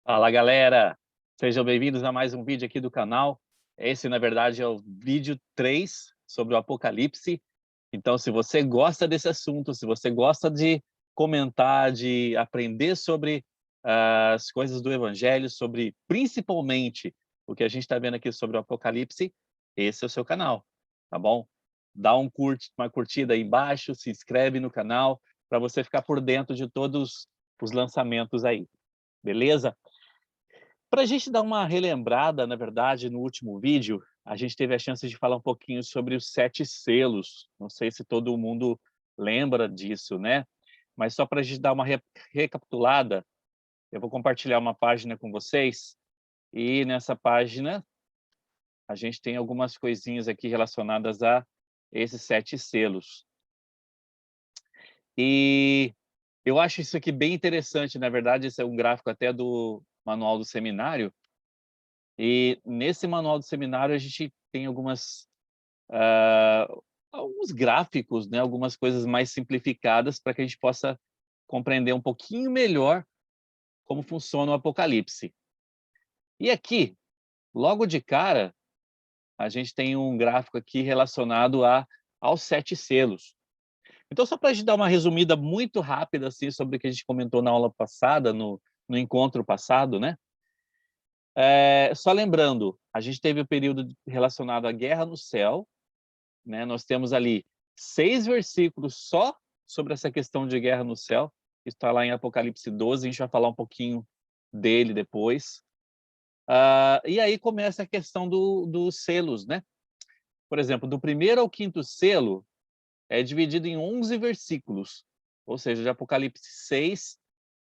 Fala, galera! Sejam bem-vindos a mais um vídeo aqui do canal. Esse, na verdade, é o vídeo 3 sobre o Apocalipse. Então, se você gosta desse assunto, se você gosta de comentar, de aprender sobre as coisas do Evangelho, sobre principalmente o que a gente está vendo aqui sobre o Apocalipse, esse é o seu canal, tá bom? Dá uma curtida aí embaixo, se inscreve no canal para você ficar por dentro de todos os lançamentos aí, beleza? Para a gente dar uma relembrada, na verdade, no último vídeo, a gente teve a chance de falar um pouquinho sobre os 7 selos. Não sei se todo mundo lembra disso, né? Mas só para a gente dar uma recapitulada, eu vou compartilhar uma página com vocês, e nessa página a gente tem algumas coisinhas aqui relacionadas a esses 7 selos. E eu acho isso aqui bem interessante, na verdade, esse é um gráfico até do manual do seminário. E nesse manual do seminário a gente tem ah, alguns gráficos, né, algumas coisas mais simplificadas para que a gente possa compreender um pouquinho melhor como funciona o Apocalipse. E aqui, logo de cara, a gente tem um gráfico aqui relacionado aos 7 selos. Então, só para a gente dar uma resumida muito rápida assim, sobre o que a gente comentou na aula passada, no encontro passado, né? Só lembrando, a gente teve o período relacionado à guerra no céu, né? Nós temos ali 6 versículos só sobre essa questão de guerra no céu, está lá em Apocalipse 12, a gente vai falar um pouquinho dele depois. E aí começa a questão dos selos, né? Por exemplo, do primeiro ao quinto selo é dividido em 11 versículos, ou seja, de Apocalipse 6,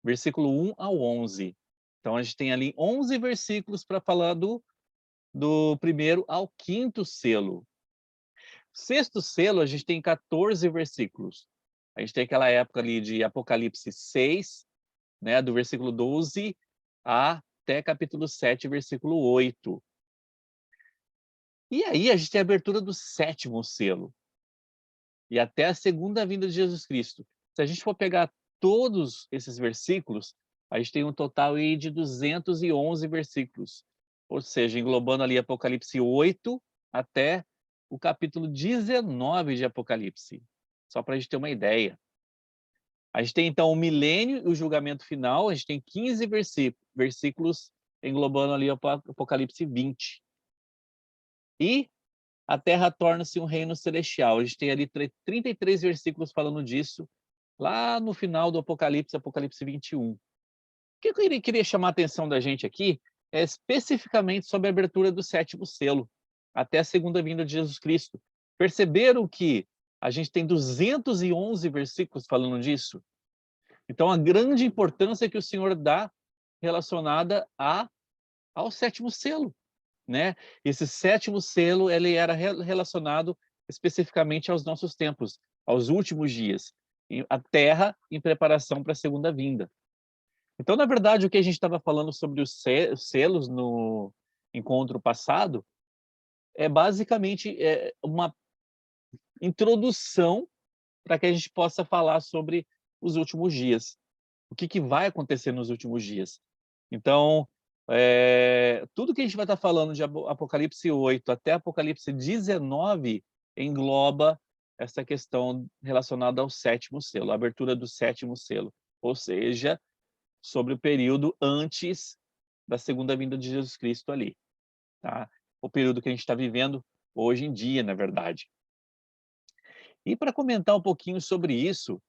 versículo 1 ao 11. Então a gente tem ali 11 versículos para falar do primeiro ao quinto selo. Sexto selo, a gente tem 14 versículos. A gente tem aquela época ali de Apocalipse 6, né, do versículo 12 até capítulo 7, versículo 8. E aí a gente tem a abertura do sétimo selo, e até a segunda vinda de Jesus Cristo. Se a gente for pegar todos esses versículos, a gente tem um total aí de 211 versículos, ou seja, englobando ali Apocalipse 8 até o capítulo 19 de Apocalipse, só para a gente ter uma ideia. A gente tem, então, o milênio e o julgamento final, a gente tem 15 versículos englobando ali Apocalipse 20. E a Terra torna-se um reino celestial. A gente tem ali 33 versículos falando disso, lá no final do Apocalipse, Apocalipse 21. O que eu queria chamar a atenção da gente aqui é especificamente sobre a abertura do sétimo selo, até a segunda vinda de Jesus Cristo. Perceberam que a gente tem 211 versículos falando disso? Então, a grande importância que o Senhor dá relacionada ao sétimo selo, né? Esse sétimo selo, ele era relacionado especificamente aos nossos tempos, aos últimos dias, a Terra em preparação para a segunda vinda. Então, na verdade, o que a gente estava falando sobre os selos no encontro passado é basicamente uma introdução para que a gente possa falar sobre os últimos dias. O que vai acontecer nos últimos dias? Então, tudo que a gente vai estar falando de Apocalipse 8 até Apocalipse 19 engloba essa questão relacionada ao sétimo selo, a abertura do sétimo selo, ou seja, sobre o período antes da segunda vinda de Jesus Cristo ali, tá? O período que a gente está vivendo hoje em dia, na verdade. E para comentar um pouquinho sobre isso,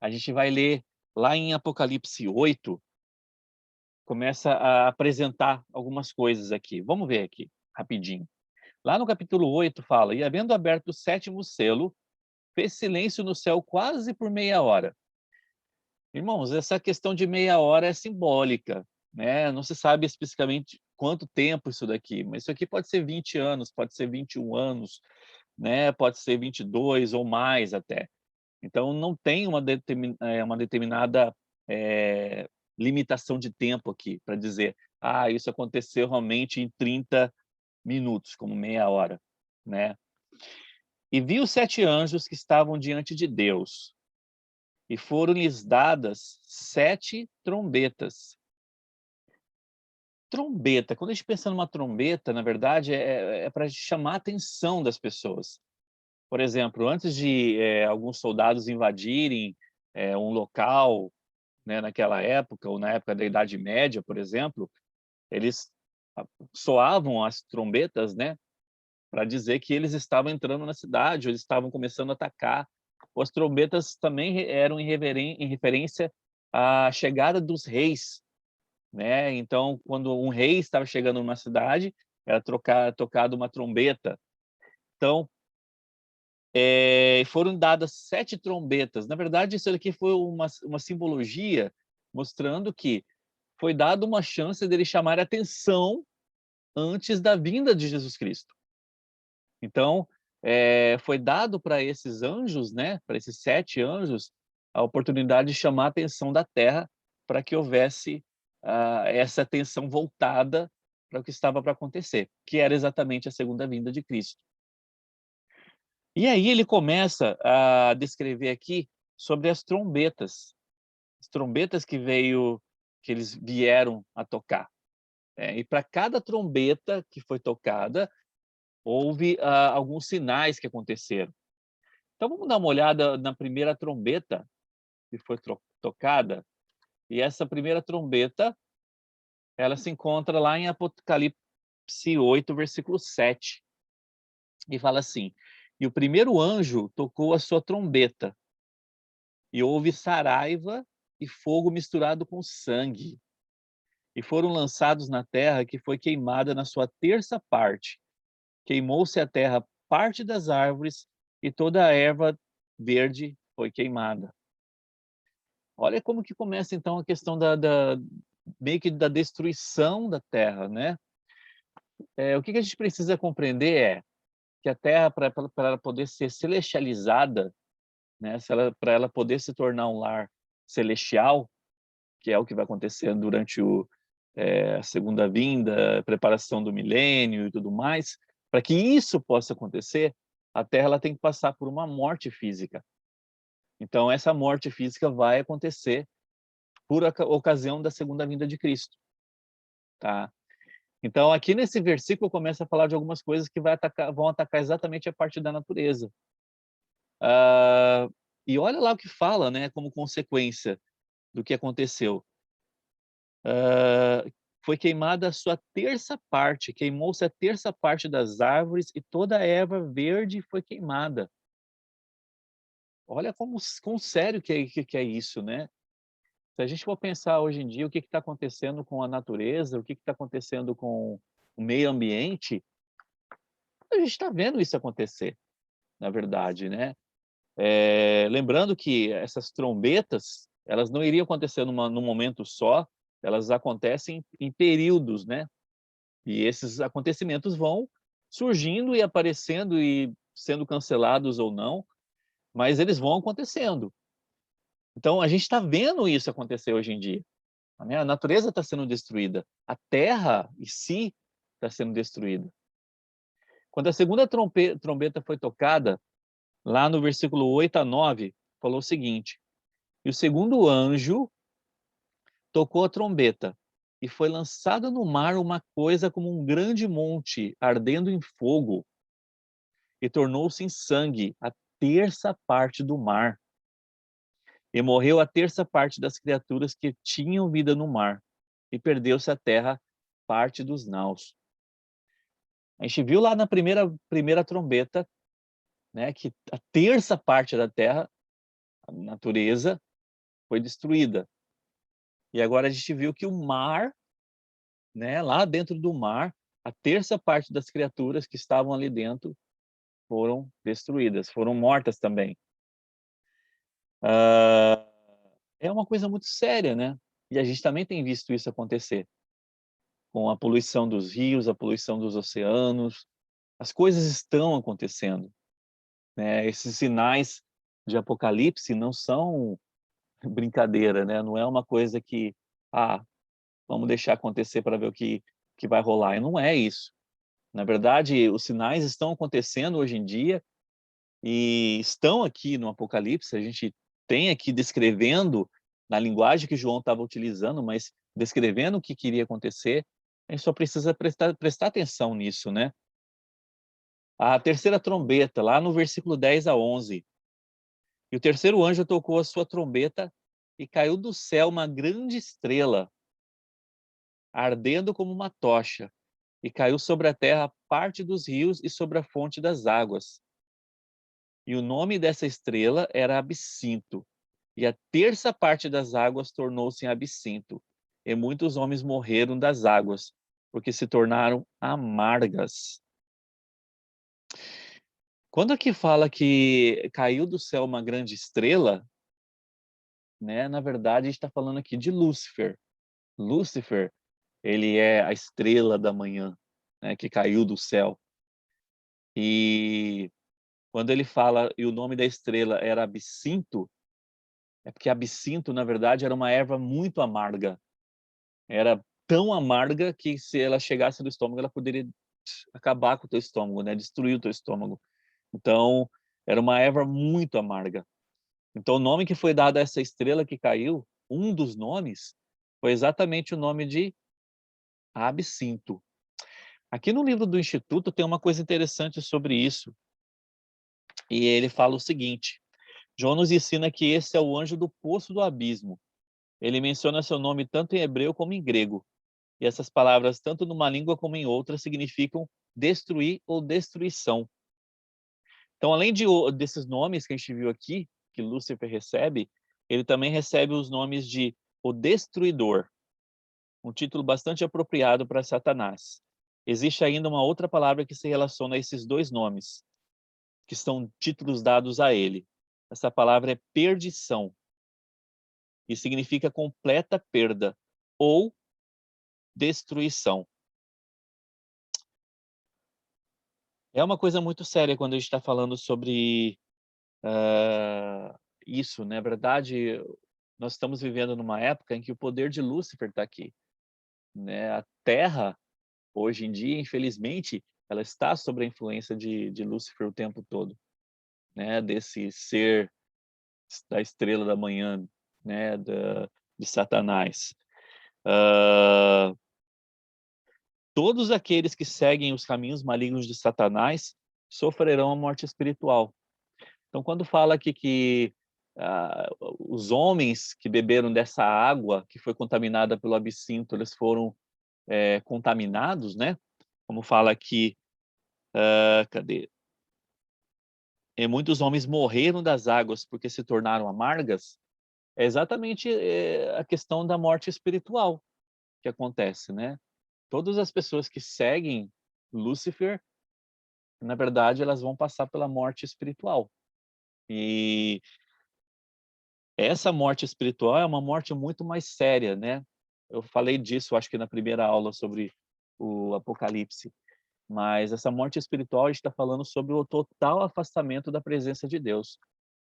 a gente vai ler lá em Apocalipse 8, começa a apresentar algumas coisas aqui. Vamos ver aqui, rapidinho. Lá no capítulo 8 fala, e havendo aberto o sétimo selo, fez silêncio no céu quase por meia hora. Irmãos, essa questão de meia hora é simbólica, né? Não se sabe especificamente quanto tempo isso daqui, mas isso aqui pode ser 20 anos, pode ser 21 anos, né? Pode ser 22 ou mais até. Então, não tem uma determinada limitação de tempo aqui para dizer, isso aconteceu realmente em 30 minutos, como meia hora, né? E vi os 7 anjos que estavam diante de Deus, e foram-lhes dadas 7 trombetas. Trombeta, quando a gente pensa numa trombeta, na verdade, é para chamar a atenção das pessoas. Por exemplo, antes de alguns soldados invadirem um local, né, naquela época, ou na época da Idade Média, por exemplo, eles soavam as trombetas, né, para dizer que eles estavam entrando na cidade, ou eles estavam começando a atacar. As trombetas também eram em referência à chegada dos reis, né? Então, quando um rei estava chegando numa cidade, era tocado uma trombeta. Então, foram dadas 7 trombetas. Na verdade, isso aqui foi uma simbologia mostrando que foi dada uma chance dele chamar a atenção antes da vinda de Jesus Cristo. Então, foi dado para esses anjos, né, para esses 7 anjos, a oportunidade de chamar a atenção da terra para que houvesse essa atenção voltada para o que estava para acontecer, que era exatamente a segunda vinda de Cristo. E aí ele começa a descrever aqui sobre as trombetas que eles vieram a tocar. E para cada trombeta que foi tocada, houve alguns sinais que aconteceram. Então vamos dar uma olhada na primeira trombeta que foi tocada. E essa primeira trombeta, ela se encontra lá em Apocalipse 8, versículo 7. E fala assim: "E o primeiro anjo tocou a sua trombeta, e houve saraiva e fogo misturado com sangue, e foram lançados na terra, que foi queimada na sua terça parte. Queimou-se a terra parte das árvores, e toda a erva verde foi queimada." Olha como que começa então a questão meio que da destruição da terra, né? O que a gente precisa compreender é que a terra, para ela poder ser celestializada, né, para ela poder se tornar um lar celestial, que é o que vai acontecer durante a segunda vinda, a preparação do milênio e tudo mais, para que isso possa acontecer, a terra ela tem que passar por uma morte física. Então, essa morte física vai acontecer por ocasião da segunda vinda de Cristo, tá? Então, aqui nesse versículo começa a falar de algumas coisas que vão atacar exatamente a parte da natureza. E olha lá o que fala, né, como consequência do que aconteceu. Foi queimada a sua terça parte, queimou-se a terça parte das árvores, e toda a erva verde foi queimada. Olha como sério que é isso, né? Se a gente for pensar hoje em dia o que está acontecendo com a natureza, o que está acontecendo com o meio ambiente, a gente está vendo isso acontecer, na verdade, né? Lembrando que essas trombetas, elas não iriam acontecer num momento só, elas acontecem em períodos, né? E esses acontecimentos vão surgindo e aparecendo e sendo cancelados ou não, mas eles vão acontecendo. Então, a gente está vendo isso acontecer hoje em dia, né? A natureza está sendo destruída, a terra em si está sendo destruída. Quando a segunda trombeta foi tocada, lá no versículo 8 a 9, falou o seguinte: "E o segundo anjo tocou a trombeta, e foi lançada no mar uma coisa como um grande monte, ardendo em fogo, e tornou-se em sangue a terça parte do mar. E morreu a terça parte das criaturas que tinham vida no mar, e perdeu-se a terra parte dos naus." A gente viu lá na primeira trombeta, né, que a terça parte da terra, a natureza, foi destruída. E agora a gente viu que o mar, né, lá dentro do mar, a terça parte das criaturas que estavam ali dentro foram destruídas, foram mortas também. É uma coisa muito séria, né? E a gente também tem visto isso acontecer com a poluição dos rios, a poluição dos oceanos. As coisas estão acontecendo, né? Esses sinais de Apocalipse não são brincadeira, né? Não é uma coisa que, ah, vamos deixar acontecer para ver que vai rolar. E não é isso. Na verdade, os sinais estão acontecendo hoje em dia e estão aqui no Apocalipse. A gente tem aqui descrevendo, na linguagem que João estava utilizando, mas descrevendo o que queria acontecer. A gente só precisa prestar atenção nisso, né? A terceira trombeta, lá no versículo 10 a 11. E o terceiro anjo tocou a sua trombeta e caiu do céu uma grande estrela, ardendo como uma tocha, e caiu sobre a terra parte dos rios e sobre a fonte das águas. E o nome dessa estrela era Absinto, e a terça parte das águas tornou-se em absinto, e muitos homens morreram das águas, porque se tornaram amargas. Quando aqui fala que caiu do céu uma grande estrela, né, na verdade, a gente está falando aqui de Lúcifer. Lúcifer, ele é a estrela da manhã, né, que caiu do céu. E quando ele fala, e o nome da estrela era Absinto, é porque absinto, na verdade, era uma erva muito amarga. Era tão amarga que se ela chegasse no estômago, ela poderia acabar com o teu estômago, né? Destruir o teu estômago. Então, era uma erva muito amarga. Então, o nome que foi dado a essa estrela que caiu, um dos nomes, foi exatamente o nome de absinto. Aqui no livro do Instituto tem uma coisa interessante sobre isso. E ele fala o seguinte: João nos ensina que esse é o anjo do poço do abismo. Ele menciona seu nome tanto em hebreu como em grego. E essas palavras, tanto numa língua como em outra, significam destruir ou destruição. Então, além desses nomes que a gente viu aqui, que Lúcifer recebe, ele também recebe os nomes de o Destruidor, um título bastante apropriado para Satanás. Existe ainda uma outra palavra que se relaciona a esses dois nomes, que são títulos dados a ele. Essa palavra é perdição, e significa completa perda ou destruição. É uma coisa muito séria quando a gente está falando sobre isso, né? Na verdade, nós estamos vivendo numa época em que o poder de Lúcifer está aqui, né? A Terra, hoje em dia, infelizmente, ela está sob a influência de Lúcifer o tempo todo, né? Desse ser da estrela da manhã, né? De Satanás. Uh, Todos aqueles que seguem os caminhos malignos de Satanás sofrerão a morte espiritual. Então, quando fala aqui que os homens que beberam dessa água que foi contaminada pelo absinto, eles foram contaminados, né? Como fala aqui, cadê? E muitos homens morreram das águas porque se tornaram amargas. É exatamente a questão da morte espiritual que acontece, né? Todas as pessoas que seguem Lúcifer, na verdade, elas vão passar pela morte espiritual. E essa morte espiritual é uma morte muito mais séria, né? Eu falei disso, acho que na primeira aula sobre o Apocalipse. Mas essa morte espiritual, a gente está falando sobre o total afastamento da presença de Deus.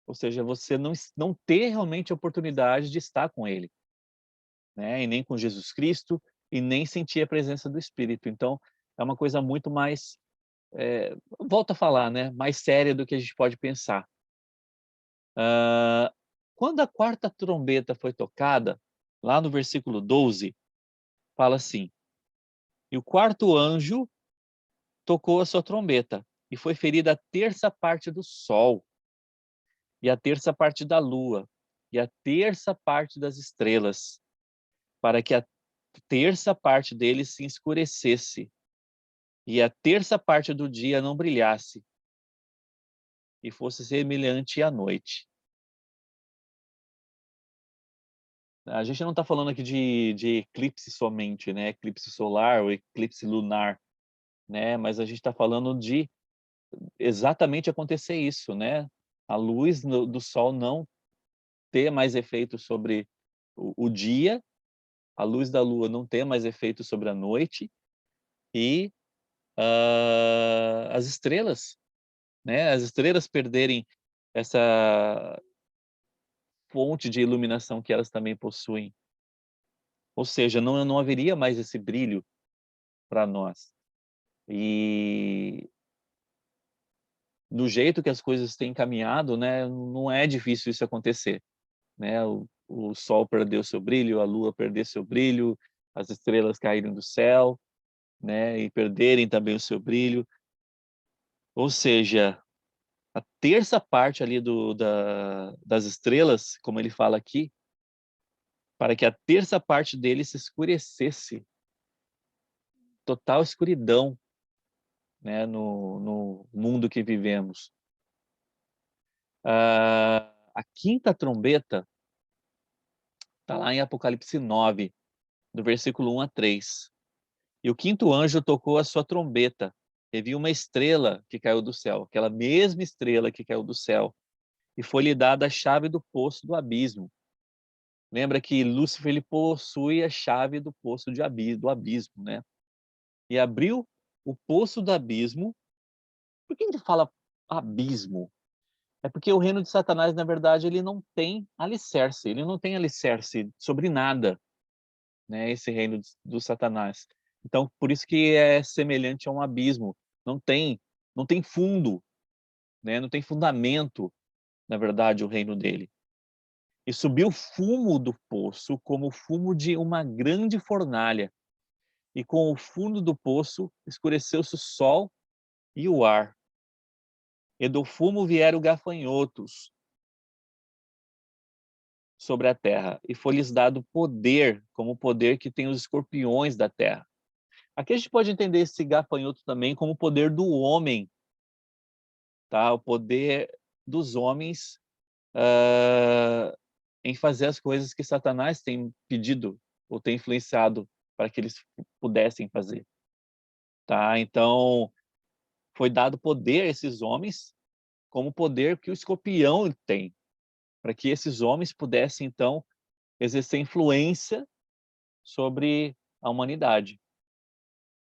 Ou seja, você não ter realmente a oportunidade de estar com Ele, né? E nem com Jesus Cristo, e nem sentir a presença do Espírito. Então, é uma coisa muito mais, volto a falar, né? Mais séria do que a gente pode pensar. Quando a quarta trombeta foi tocada, lá no versículo 12, fala assim: E o quarto anjo tocou a sua trombeta, e foi ferida a terça parte do sol, e a terça parte da lua, e a terça parte das estrelas, para que a terça parte deles se escurecesse, e a terça parte do dia não brilhasse, e fosse semelhante à noite. A gente não está falando aqui de eclipse somente, né? Eclipse solar ou eclipse lunar, né? Mas a gente está falando de exatamente acontecer isso, né? A luz do sol não ter mais efeito sobre o dia, a luz da lua não ter mais efeito sobre a noite e as estrelas, né? As estrelas perderem essa fonte de iluminação que elas também possuem. Ou seja, não haveria mais esse brilho para nós. E do jeito que as coisas têm caminhado, né, não é difícil isso acontecer, né? O sol perdeu seu brilho, a lua perdeu seu brilho, as estrelas caírem do céu, né, e perderem também o seu brilho. Ou seja, a terça parte ali das estrelas, como ele fala aqui, para que a terça parte dele se escurecesse, total escuridão, né, no mundo que vivemos. A quinta trombeta está lá em Apocalipse 9, do versículo 1 a 3. E o quinto anjo tocou a sua trombeta, e viu uma estrela que caiu do céu, aquela mesma estrela que caiu do céu, e foi-lhe dada a chave do poço do abismo. Lembra que Lúcifer ele possui a chave do poço do abismo, né? E abriu o poço do abismo. Por que a gente fala abismo? É porque o reino de Satanás, na verdade, ele não tem alicerce, ele não tem alicerce sobre nada, né? Esse reino do Satanás. Então, por isso que é semelhante a um abismo. Não tem, não tem fundo, né? Não tem fundamento, na verdade, o reino dele. E subiu fumo do poço como o fumo de uma grande fornalha. E com o fundo do poço escureceu-se o sol e o ar. E do fumo vieram gafanhotos sobre a terra, e foi-lhes dado poder, como o poder que tem os escorpiões da terra. Aqui a gente pode entender esse gafanhoto também como o poder do homem, tá? O poder dos homens em fazer as coisas que Satanás tem pedido ou tem influenciado para que eles pudessem fazer, tá? Então, foi dado poder a esses homens como o poder que o escorpião tem, para que esses homens pudessem, então, exercer influência sobre a humanidade,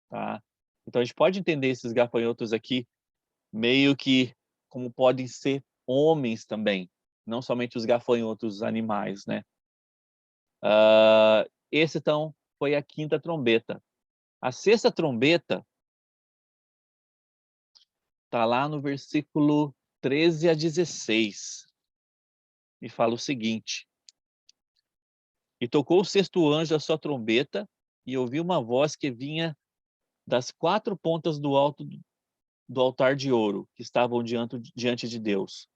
tá? Então, a gente pode entender esses gafanhotos aqui meio que como podem ser homens também, não somente os gafanhotos animais, né? Esse, então, foi a quinta trombeta. A sexta trombeta está lá no versículo 13 a 16, e fala o seguinte: E tocou o sexto anjo a sua trombeta, e ouvi uma voz que vinha das quatro pontas do alto do altar de ouro, que estavam diante de Deus,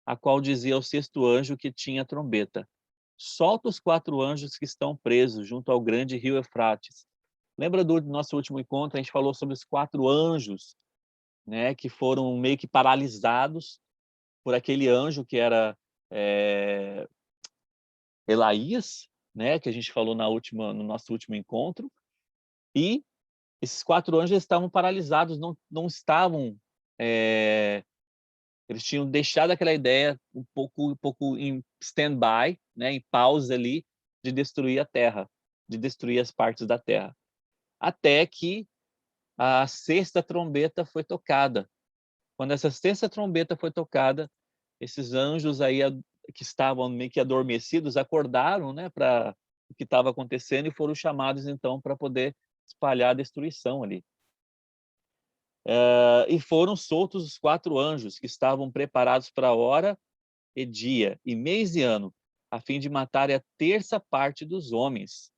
a qual dizia ao sexto anjo que tinha a trombeta: Solta os quatro anjos que estão presos junto ao grande rio Eufrates. Lembra do nosso último encontro? A gente falou sobre os quatro anjos, né, que foram meio que paralisados por aquele anjo que era é, Elaías, né, que a gente falou no nosso último encontro. E esses quatro anjos estavam paralisados, não estavam. Eles tinham deixado aquela ideia um pouco em stand-by, né, em pausa ali, de destruir a Terra, de destruir as partes da Terra. Até que a sexta trombeta foi tocada. Quando essa sexta trombeta foi tocada, esses anjos aí que estavam meio que adormecidos acordaram, né, para o que estava acontecendo, e foram chamados então para poder espalhar a destruição ali. E foram soltos os quatro anjos que estavam preparados para a hora e dia, e mês e ano, a fim de matarem a terça parte dos homens.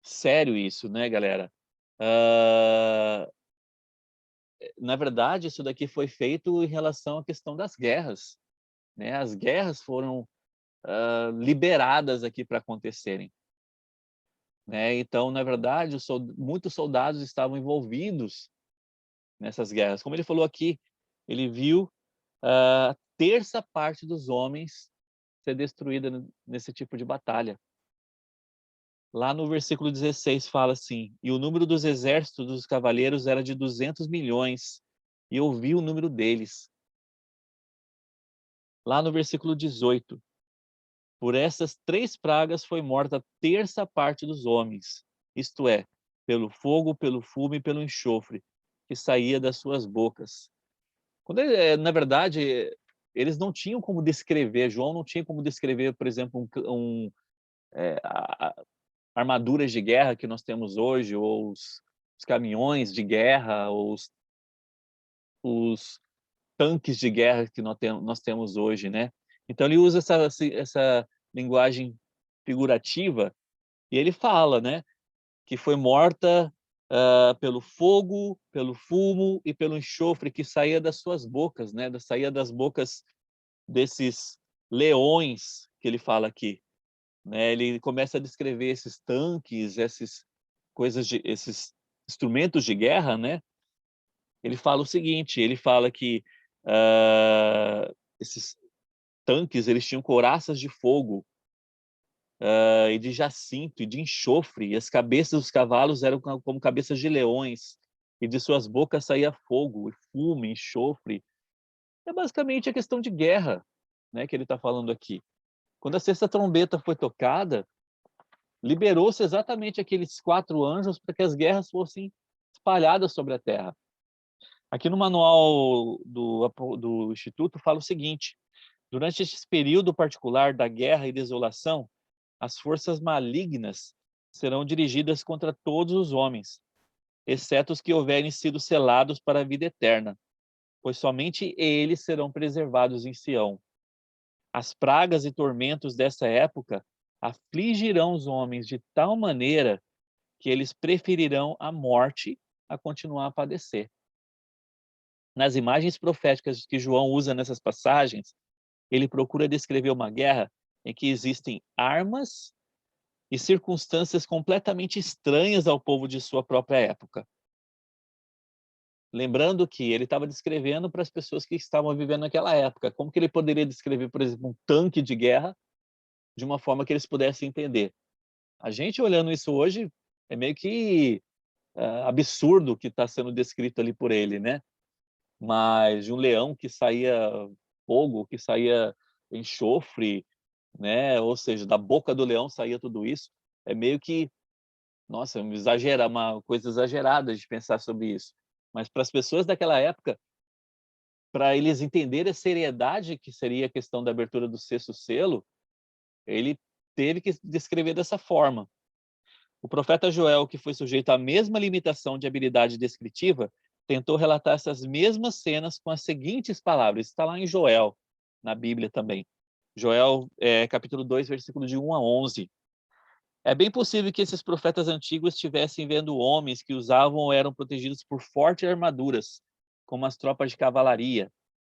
Sério isso, né, galera? Uh, Na verdade, isso daqui foi feito em relação à questão das guerras, né? As guerras foram liberadas aqui para acontecerem, né? Então, na verdade, muitos soldados estavam envolvidos nessas guerras. Como ele falou aqui, ele viu a terça parte dos homens ser destruída nesse tipo de batalha. Lá no versículo 16 fala assim: E o número dos exércitos dos cavaleiros era de 200 milhões, e eu vi o número deles. Lá no versículo 18: Por essas três pragas foi morta a terça parte dos homens, isto é, pelo fogo, pelo fumo e pelo enxofre, que saía das suas bocas. Na verdade, eles não tinham como descrever, João não tinha como descrever, por exemplo, armaduras de guerra que nós temos hoje, ou os caminhões de guerra, ou os tanques de guerra que nós temos hoje, né? Então ele usa essa linguagem figurativa, e ele fala, né, que foi morta pelo fogo, pelo fumo e pelo enxofre que saía das suas bocas, né, saía das bocas desses leões que ele fala aqui, né? Ele começa a descrever esses tanques, esses instrumentos de guerra, né? Ele fala o seguinte, ele fala que esses tanques eles tinham couraças de fogo e de jacinto e de enxofre, e as cabeças dos cavalos eram como cabeças de leões, e de suas bocas saía fogo, e fumo, e enxofre. É basicamente a questão de guerra, né, que ele está falando aqui. Quando a sexta trombeta foi tocada, liberou-se exatamente aqueles 4 anjos para que as guerras fossem espalhadas sobre a terra. Aqui no manual do Instituto fala o seguinte: durante esse período particular da guerra e desolação, as forças malignas serão dirigidas contra todos os homens, exceto os que houverem sido selados para a vida eterna, pois somente eles serão preservados em Sião. As pragas e tormentos dessa época afligirão os homens de tal maneira que eles preferirão a morte a continuar a padecer. Nas imagens proféticas que João usa nessas passagens, ele procura descrever uma guerra em que existem armas e circunstâncias completamente estranhas ao povo de sua própria época. Lembrando que ele estava descrevendo para as pessoas que estavam vivendo naquela época. Como que ele poderia descrever, por exemplo, um tanque de guerra de uma forma que eles pudessem entender? A gente olhando isso hoje é meio que absurdo o que está sendo descrito ali por ele, né? Mas de um leão que saía fogo, que saía enxofre, né? Ou seja, da boca do leão saía tudo isso. É meio que, nossa, uma coisa exagerada de pensar sobre isso. Mas para as pessoas daquela época, para eles entenderem a seriedade que seria a questão da abertura do sexto selo, ele teve que descrever dessa forma. O profeta Joel, que foi sujeito à mesma limitação de habilidade descritiva, tentou relatar essas mesmas cenas com as seguintes palavras. Está lá em Joel, na Bíblia também. Joel, capítulo 2, versículo de 1 a 11. É bem possível que esses profetas antigos estivessem vendo homens que usavam ou eram protegidos por fortes armaduras, como as tropas de cavalaria,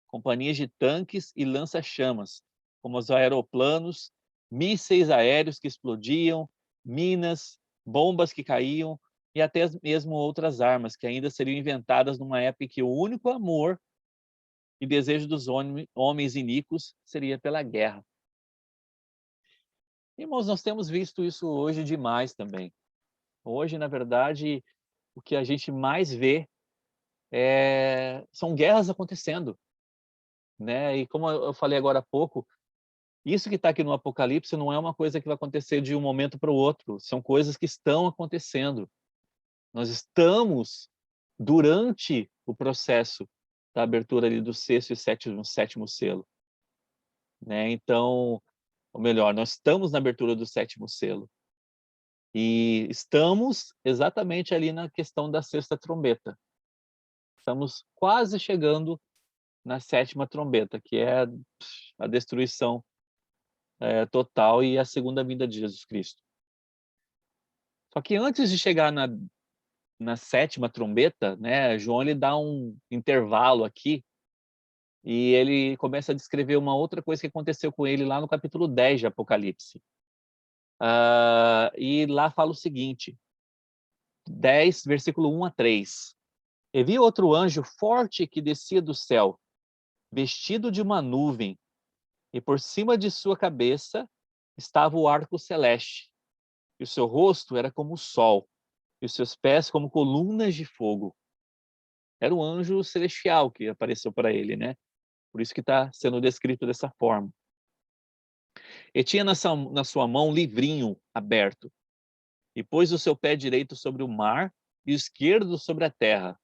companhias de tanques e lança-chamas, como os aeroplanos, mísseis aéreos que explodiam, minas, bombas que caíam e até mesmo outras armas que ainda seriam inventadas numa época em que o único amor e desejo dos homens iníquos seria pela guerra. Irmãos, nós temos visto isso hoje demais também. Hoje, na verdade, o que a gente mais vê são guerras acontecendo, né? E como eu falei agora há pouco, isso que está aqui no Apocalipse não é uma coisa que vai acontecer de um momento para o outro, são coisas que estão acontecendo. Nós estamos durante o processo da abertura ali do sexto e sétimo selo, né? Então, ou melhor, nós estamos na abertura do sétimo selo e estamos exatamente ali na questão da sexta trombeta. Estamos quase chegando na sétima trombeta, que é a destruição total e a segunda vinda de Jesus Cristo. Só que antes de chegar na sétima trombeta, né, João ele dá um intervalo aqui e ele começa a descrever uma outra coisa que aconteceu com ele lá no capítulo 10 de Apocalipse. E lá fala o seguinte, 10, versículo 1 a 3. E vi outro anjo forte que descia do céu, vestido de uma nuvem, e por cima de sua cabeça estava o arco celeste, e o seu rosto era como o sol, e os seus pés como colunas de fogo. Era um anjo celestial que apareceu para ele, né? Por isso que está sendo descrito dessa forma. E tinha na sua mão um livrinho aberto, e pôs o seu pé direito sobre o mar e o esquerdo sobre a terra.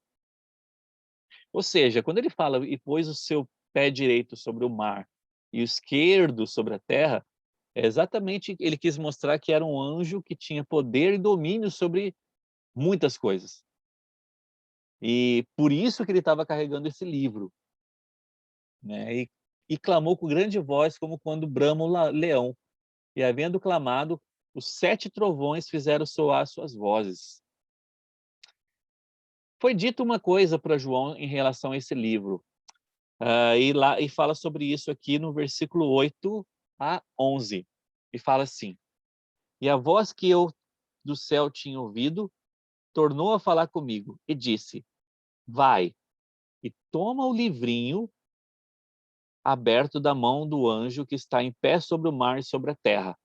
Ou seja, quando ele fala e pôs o seu pé direito sobre o mar e o esquerdo sobre a terra, é exatamente ele quis mostrar que era um anjo que tinha poder e domínio sobre muitas coisas. E por isso que ele estava carregando esse livro, né? E clamou com grande voz, como quando brama o leão. E havendo clamado, os 7 trovões fizeram soar suas vozes. Foi dito uma coisa para João em relação a esse livro, e fala sobre isso aqui no versículo 8 a 11. E fala assim: E a voz que eu do céu tinha ouvido tornou a falar comigo e disse: Vai e toma o livrinho aberto da mão do anjo que está em pé sobre o mar e sobre a terra.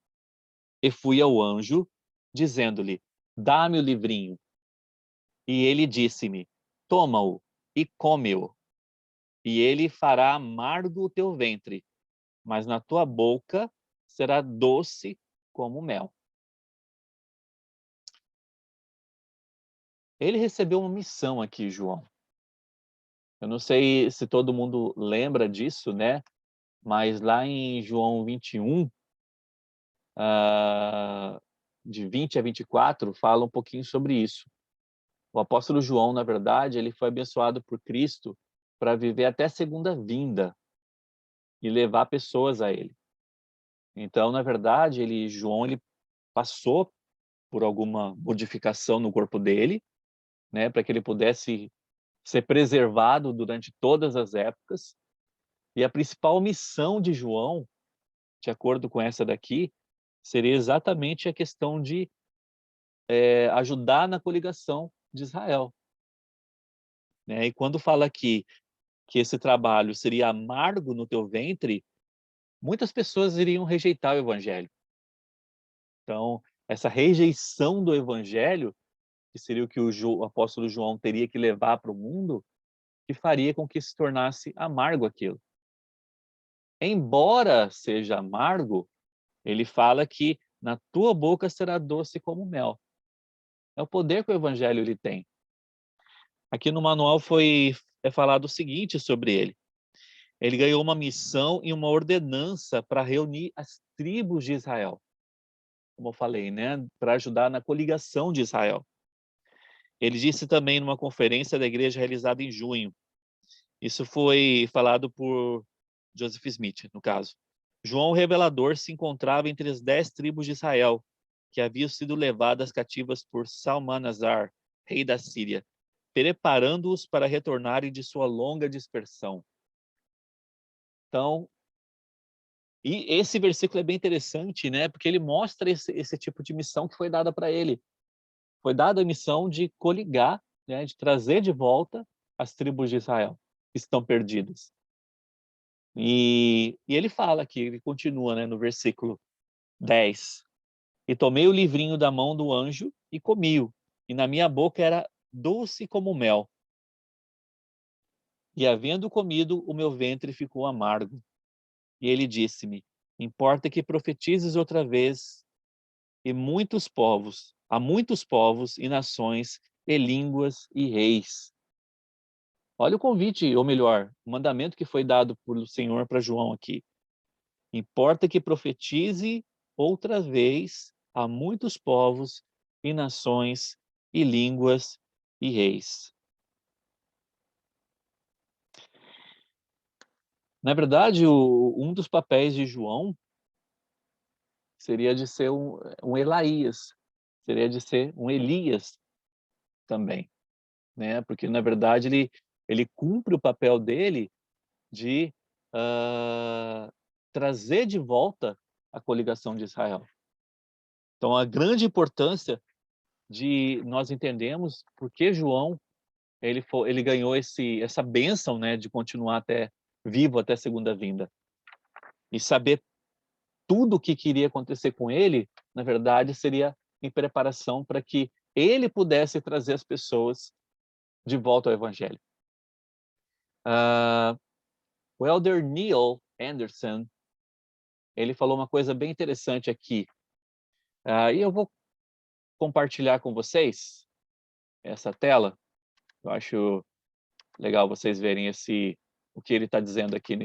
E fui ao anjo, dizendo-lhe: Dá-me o livrinho. E ele disse-me: Toma-o e come-o, e ele fará amargo o teu ventre, mas na tua boca será doce como mel. Ele recebeu uma missão aqui, João. Eu não sei se todo mundo lembra disso, né? Mas lá em João 21, de 20 a 24, fala um pouquinho sobre isso. O apóstolo João, na verdade, ele foi abençoado por Cristo para viver até a segunda vinda e levar pessoas a ele. Então, na verdade, João, ele passou por alguma modificação no corpo dele, né, para que ele pudesse ser preservado durante todas as épocas. E a principal missão de João, de acordo com essa daqui, seria exatamente a questão de ajudar na coligação de Israel, né? E quando fala aqui que esse trabalho seria amargo no teu ventre, muitas pessoas iriam rejeitar o evangelho. Então, essa rejeição do evangelho, que seria o que o apóstolo João teria que levar para o mundo, que faria com que se tornasse amargo aquilo. Embora seja amargo, ele fala que na tua boca será doce como mel. É o poder que o evangelho ele tem. Aqui no manual é falado o seguinte sobre ele. Ele ganhou uma missão e uma ordenança para reunir as tribos de Israel. Como eu falei, né? Para ajudar na coligação de Israel. Ele disse também numa conferência da igreja realizada em junho. Isso foi falado por Joseph Smith, no caso. João o Revelador se encontrava entre as 10 tribos de Israel, que haviam sido levadas cativas por Salmanasar, rei da Síria, preparando-os para retornarem de sua longa dispersão. Então, e esse versículo é bem interessante, né? Porque ele mostra esse tipo de missão que foi dada para ele. Foi dada a missão de coligar, né? De trazer de volta as tribos de Israel que estão perdidas. E ele fala aqui, ele continua, né, no versículo 10. E tomei o livrinho da mão do anjo e comi-o, e na minha boca era doce como mel. E havendo comido, o meu ventre ficou amargo. E ele disse-me: Importa que profetizes outra vez a muitos povos e nações e línguas e reis. Olha o convite, ou melhor, o mandamento que foi dado pelo Senhor para João aqui. Importa que profetize outra vez a muitos povos e nações e línguas e reis. Na verdade, um dos papéis de João seria de ser um Elaías, seria de ser um Elias também, né? Porque, na verdade, ele cumpre o papel dele de trazer de volta a coligação de Israel. Então, a grande importância de nós entendermos por que João ele ganhou essa bênção, né, de continuar vivo até a segunda vinda. E saber tudo o que queria acontecer com ele, na verdade, seria em preparação para que ele pudesse trazer as pessoas de volta ao evangelho. O elder Neil Anderson, ele falou uma coisa bem interessante aqui. E eu vou compartilhar com vocês essa tela. Eu acho legal vocês verem o que ele está dizendo aqui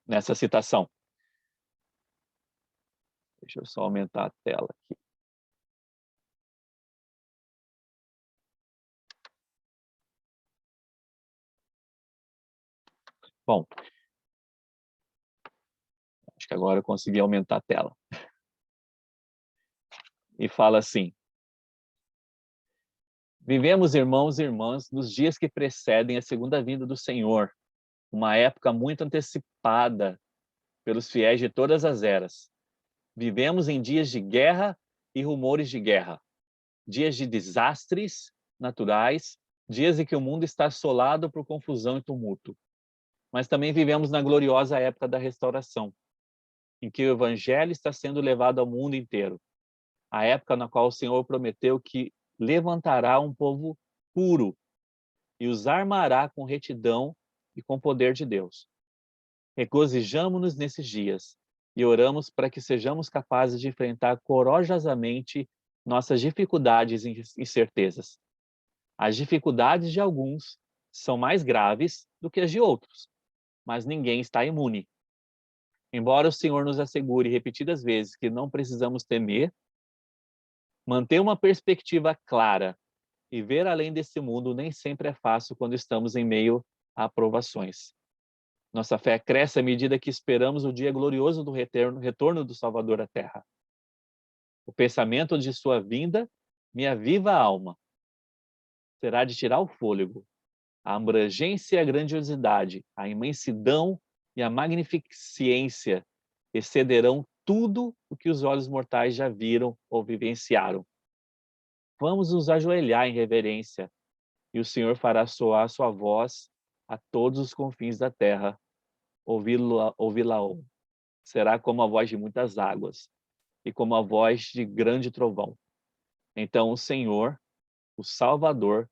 nessa citação. Deixa eu só aumentar a tela aqui. Bom, Acho que agora eu consegui aumentar a tela. E fala assim: vivemos, irmãos e irmãs, nos dias que precedem a segunda vinda do Senhor, uma época muito antecipada pelos fiéis de todas as eras. Vivemos em dias de guerra e rumores de guerra, dias de desastres naturais, dias em que o mundo está assolado por confusão e tumulto. Mas também vivemos na gloriosa época da restauração, em que o evangelho está sendo levado ao mundo inteiro. A época na qual o Senhor prometeu que levantará um povo puro e os armará com retidão e com poder de Deus. Regozijamo-nos nesses dias e oramos para que sejamos capazes de enfrentar corajosamente nossas dificuldades e incertezas. As dificuldades de alguns são mais graves do que as de outros, mas ninguém está imune. Embora o Senhor nos assegure repetidas vezes que não precisamos temer, manter uma perspectiva clara e ver além desse mundo nem sempre é fácil quando estamos em meio a aprovações. Nossa fé cresce à medida que esperamos o dia glorioso do retorno do Salvador à Terra. O pensamento de sua vinda me aviva a alma. Será de tirar o fôlego. A abrangência e a grandiosidade, a imensidão e a magnificência excederão tudo o que os olhos mortais já viram ou vivenciaram. Vamos nos ajoelhar em reverência e o Senhor fará soar sua voz a todos os confins da terra. Ouvi-la-ão. Será como a voz de muitas águas e como a voz de grande trovão. Então o Senhor, o Salvador,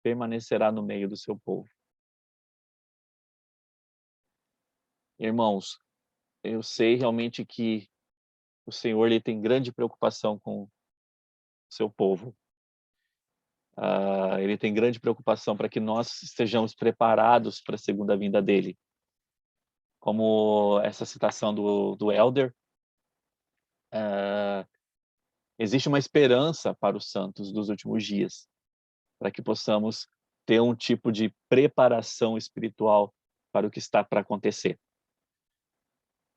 permanecerá no meio do seu povo. Irmãos, eu sei realmente que o Senhor ele tem grande preocupação com o seu povo. Ele tem grande preocupação para que nós estejamos preparados para a segunda vinda dele. Como essa citação do Elder, existe uma esperança para os santos dos últimos dias, para que possamos ter um tipo de preparação espiritual para o que está para acontecer.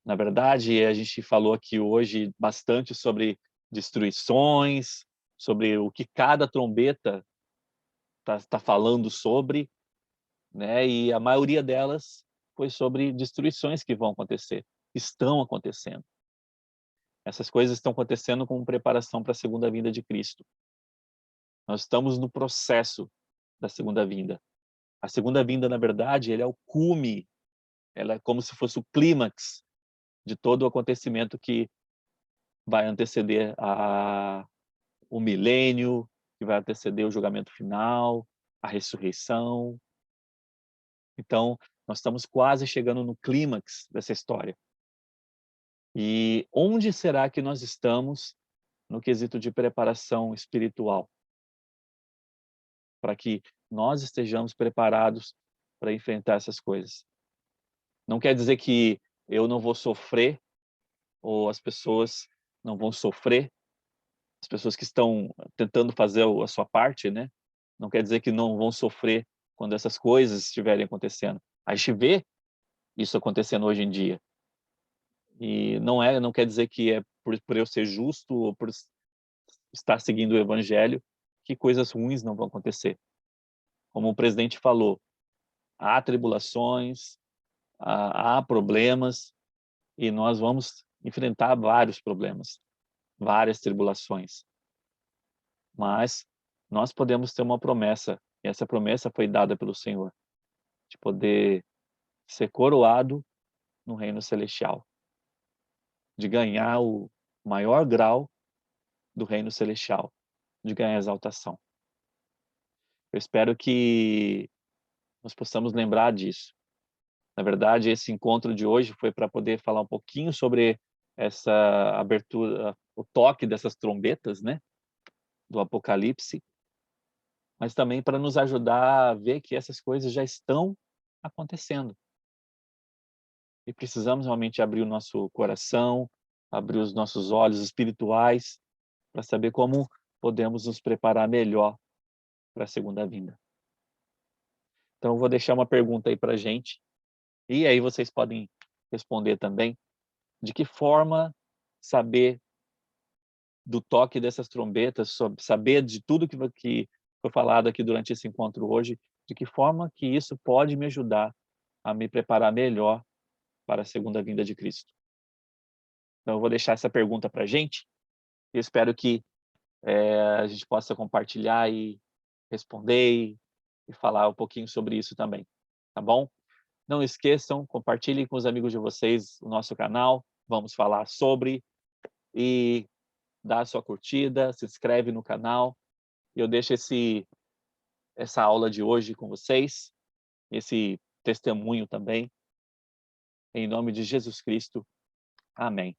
Na verdade, a gente falou aqui hoje bastante sobre destruições, sobre o que cada trombeta está falando sobre, né? E a maioria delas foi sobre destruições que vão acontecer, estão acontecendo. Essas coisas estão acontecendo como preparação para a segunda vinda de Cristo. Nós estamos no processo da segunda vinda. A segunda vinda, na verdade, ele é o cume, ela é como se fosse o clímax de todo o acontecimento que vai anteceder o milênio, que vai anteceder o julgamento final, a ressurreição. Então, nós estamos quase chegando no clímax dessa história. E onde será que nós estamos no quesito de preparação espiritual? Para que nós estejamos preparados para enfrentar essas coisas. Não quer dizer que eu não vou sofrer, ou as pessoas não vão sofrer, as pessoas que estão tentando fazer a sua parte, né? Não quer dizer que não vão sofrer quando essas coisas estiverem acontecendo. A gente vê isso acontecendo hoje em dia. E não quer dizer que é por eu ser justo ou por estar seguindo o evangelho que coisas ruins não vão acontecer. Como o presidente falou, há tribulações, há problemas e nós vamos enfrentar vários problemas, várias tribulações. Mas nós podemos ter uma promessa, e essa promessa foi dada pelo Senhor, de poder ser coroado no reino celestial, de ganhar o maior grau do reino celestial, de ganhar exaltação. Eu espero que nós possamos lembrar disso. Na verdade, esse encontro de hoje foi para poder falar um pouquinho sobre essa abertura, o toque dessas trombetas, né, do Apocalipse, mas também para nos ajudar a ver que essas coisas já estão acontecendo. E precisamos realmente abrir o nosso coração, abrir os nossos olhos espirituais para saber como podemos nos preparar melhor para a segunda vinda. Então, eu vou deixar uma pergunta aí para a gente, e aí vocês podem responder também. de que forma saber do toque dessas trombetas, saber de tudo que foi falado aqui durante esse encontro hoje, de que forma que isso pode me ajudar a me preparar melhor para a segunda vinda de Cristo. Então eu vou deixar essa pergunta para a gente, e espero que a gente possa compartilhar e responder e falar um pouquinho sobre isso também, tá bom? Não esqueçam, compartilhem com os amigos de vocês o nosso canal, vamos falar sobre, e dá a sua curtida, se inscreve no canal, e eu deixo essa aula de hoje com vocês, esse testemunho também, em nome de Jesus Cristo. Amém.